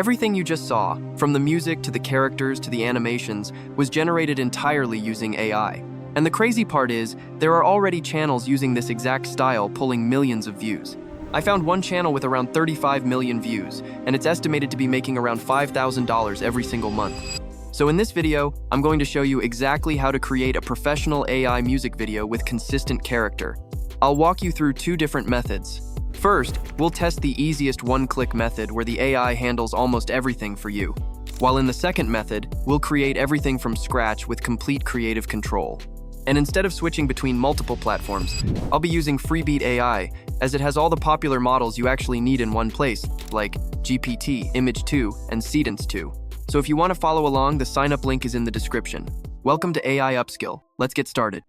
Everything you just saw, from the music to the characters to the animations, was generated entirely using AI. And the crazy part is, there are already channels using this exact style pulling millions of views. I found one channel with around 35 million views, and it's estimated to be making around $5,000 every single month. So in this video, I'm going to show you exactly how to create a professional AI music video with consistent character. I'll walk you through two different methods. First, we'll test the easiest one-click method where the AI handles almost everything for you. While in the second method, we'll create everything from scratch with complete creative control. And instead of switching between multiple platforms, I'll be using Freebeat AI, as it has all the popular models you actually need in one place, like GPT, Image 2, and Seedance 2. So if you want to follow along, the sign-up link is in the description. Welcome to AI Upskill. Let's get started.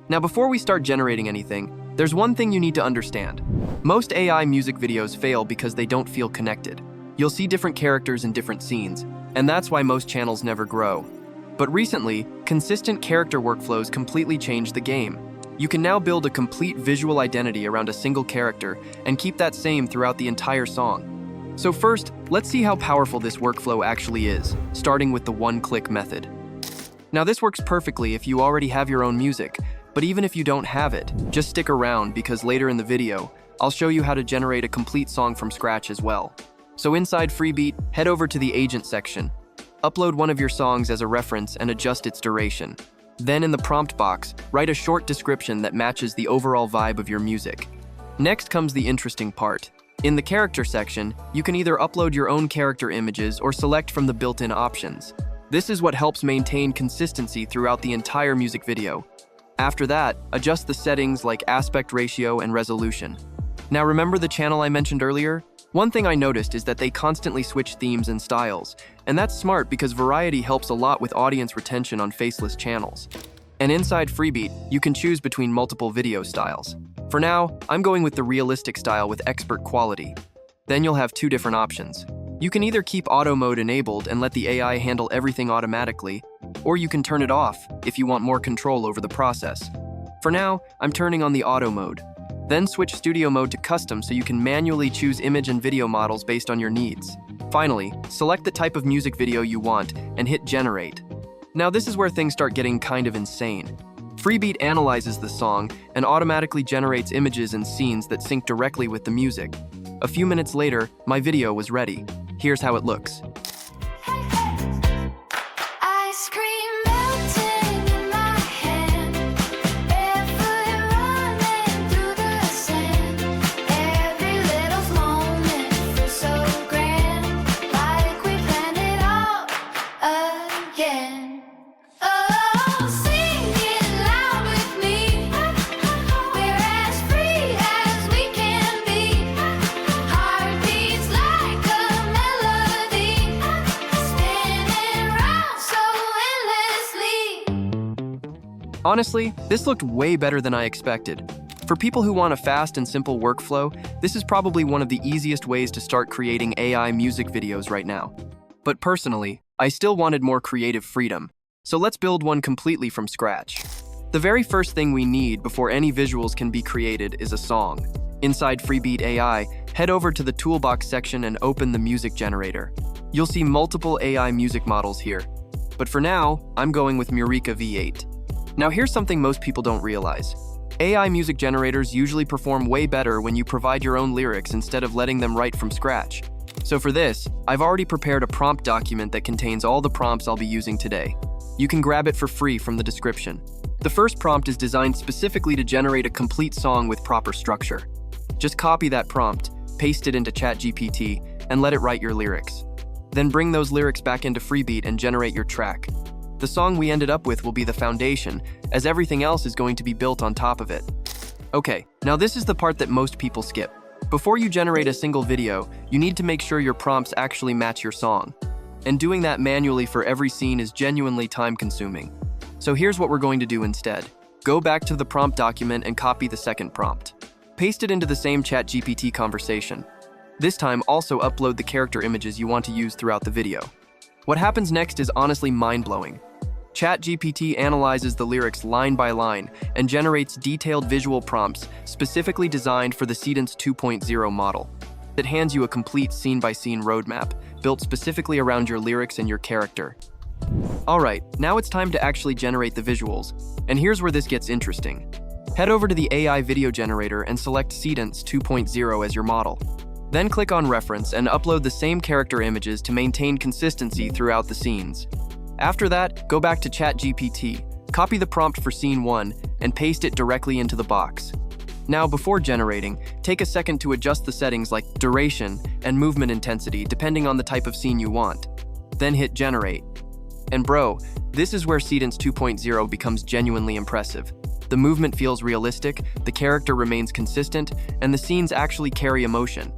Now, before we start generating anything, there's one thing you need to understand. Most AI music videos fail because they don't feel connected. You'll see different characters in different scenes, and that's why most channels never grow. But recently, consistent character workflows completely changed the game. You can now build a complete visual identity around a single character and keep that same throughout the entire song. So first, let's see how powerful this workflow actually is, starting with the one-click method. Now this works perfectly if you already have your own music, but even if you don't have it, just stick around because later in the video, I'll show you how to generate a complete song from scratch as well. So inside Freebeat, head over to the agent section. Upload one of your songs as a reference and adjust its duration. Then in the prompt box, write a short description that matches the overall vibe of your music. Next comes the interesting part. In the character section, you can either upload your own character images or select from the built-in options. This is what helps maintain consistency throughout the entire music video. After that, adjust the settings like aspect ratio and resolution. Now remember the channel I mentioned earlier? One thing I noticed is that they constantly switch themes and styles, and that's smart because variety helps a lot with audience retention on Faceless channels. And inside Freebeat, you can choose between multiple video styles. For now, I'm going with the realistic style with expert quality. Then you'll have two different options. You can either keep auto mode enabled and let the AI handle everything automatically, or you can turn it off if you want more control over the process. For now, I'm turning on the auto mode. Then switch studio mode to custom so you can manually choose image and video models based on your needs. Finally, select the type of music video you want and hit generate. Now this is where things start getting kind of insane. Freebeat analyzes the song and automatically generates images and scenes that sync directly with the music. A few minutes later, my video was ready. Here's how it looks. Honestly, this looked way better than I expected. For people who want a fast and simple workflow, this is probably one of the easiest ways to start creating AI music videos right now. But personally, I still wanted more creative freedom, so let's build one completely from scratch. The very first thing we need before any visuals can be created is a song. Inside Freebeat AI, head over to the toolbox section and open the music generator. You'll see multiple AI music models here, but for now, I'm going with Murica V8. Now here's something most people don't realize. AI music generators usually perform way better when you provide your own lyrics instead of letting them write from scratch. So for this, I've already prepared a prompt document that contains all the prompts I'll be using today. You can grab it for free from the description. The first prompt is designed specifically to generate a complete song with proper structure. Just copy that prompt, paste it into ChatGPT, and let it write your lyrics. Then bring those lyrics back into Freebeat and generate your track. The song we ended up with will be the foundation, as everything else is going to be built on top of it. Okay, now this is the part that most people skip. Before you generate a single video, you need to make sure your prompts actually match your song. And doing that manually for every scene is genuinely time-consuming. So here's what we're going to do instead. Go back to the prompt document and copy the second prompt. Paste it into the same ChatGPT conversation. This time, also upload the character images you want to use throughout the video. What happens next is honestly mind-blowing. ChatGPT analyzes the lyrics line by line and generates detailed visual prompts specifically designed for the Seedance 2.0 model. It hands you a complete scene-by-scene roadmap, built specifically around your lyrics and your character. Alright, now it's time to actually generate the visuals, and here's where this gets interesting. Head over to the AI video generator and select Seedance 2.0 as your model. Then click on Reference and upload the same character images to maintain consistency throughout the scenes. After that, go back to ChatGPT, copy the prompt for Scene 1, and paste it directly into the box. Now, before generating, take a second to adjust the settings like duration and movement intensity depending on the type of scene you want. Then hit Generate. And bro, this is where Seedance 2.0 becomes genuinely impressive. The movement feels realistic, the character remains consistent, and the scenes actually carry emotion.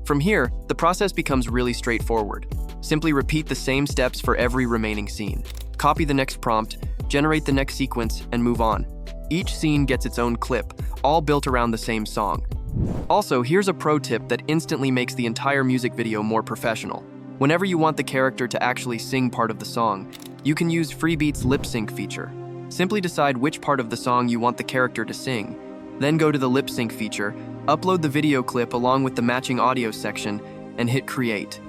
From here, the process becomes really straightforward. Simply repeat the same steps for every remaining scene. Copy the next prompt, generate the next sequence, and move on. Each scene gets its own clip, all built around the same song. Also, here's a pro tip that instantly makes the entire music video more professional. Whenever you want the character to actually sing part of the song, you can use Freebeat's lip sync feature. Simply decide which part of the song you want the character to sing. Then go to the lip sync feature, upload the video clip along with the matching audio section, and hit Create.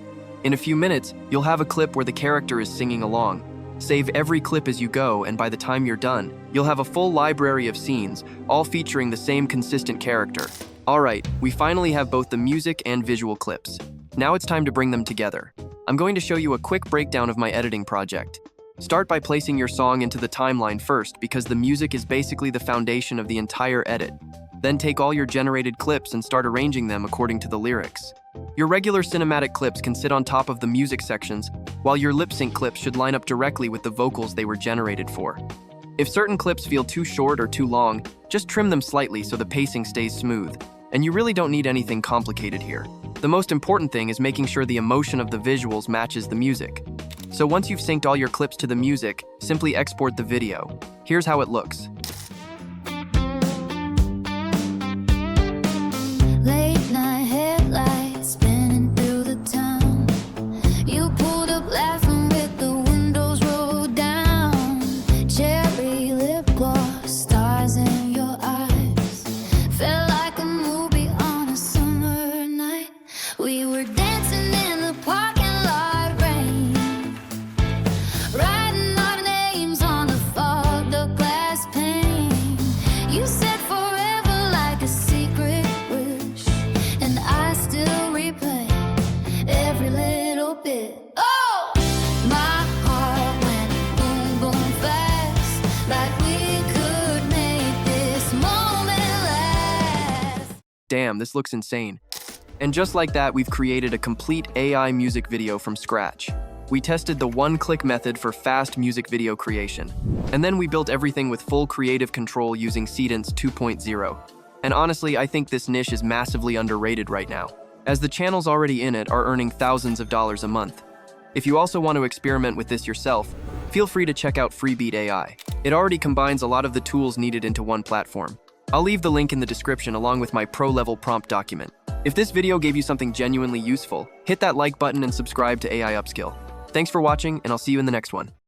In a few minutes, you'll have a clip where the character is singing along. Save every clip as you go, and by the time you're done, you'll have a full library of scenes, all featuring the same consistent character. Alright, we finally have both the music and visual clips. Now it's time to bring them together. I'm going to show you a quick breakdown of my editing project. Start by placing your song into the timeline first because the music is basically the foundation of the entire edit. Then take all your generated clips and start arranging them according to the lyrics. Your regular cinematic clips can sit on top of the music sections, while your lip sync clips should line up directly with the vocals they were generated for. If certain clips feel too short or too long, just trim them slightly so the pacing stays smooth. And you really don't need anything complicated here. The most important thing is making sure the emotion of the visuals matches the music. So once you've synced all your clips to the music, simply export the video. Here's how it looks. Late night headlights spinning through the town. You pulled up laughing with the windows rolled down. Cherry lip gloss, stars in your eyes. Felt like a movie on a summer night. We were dancing in the parking lot rain, writing our names on the fogged up glass pane. You said forever like a secret wish, and I still replay every little bit. Oh, my heart went boom, boom fast, like we could make this moment last. Damn, this looks insane. And just like that, we've created a complete AI music video from scratch. We tested the one-click method for fast music video creation. And then we built everything with full creative control using Seedance 2.0. And honestly, I think this niche is massively underrated right now, as the channels already in it are earning thousands of dollars a month. If you also want to experiment with this yourself, feel free to check out Freebeat AI. It already combines a lot of the tools needed into one platform. I'll leave the link in the description along with my pro-level prompt document. If this video gave you something genuinely useful, hit that like button and subscribe to AI Upskill. Thanks for watching, and I'll see you in the next one.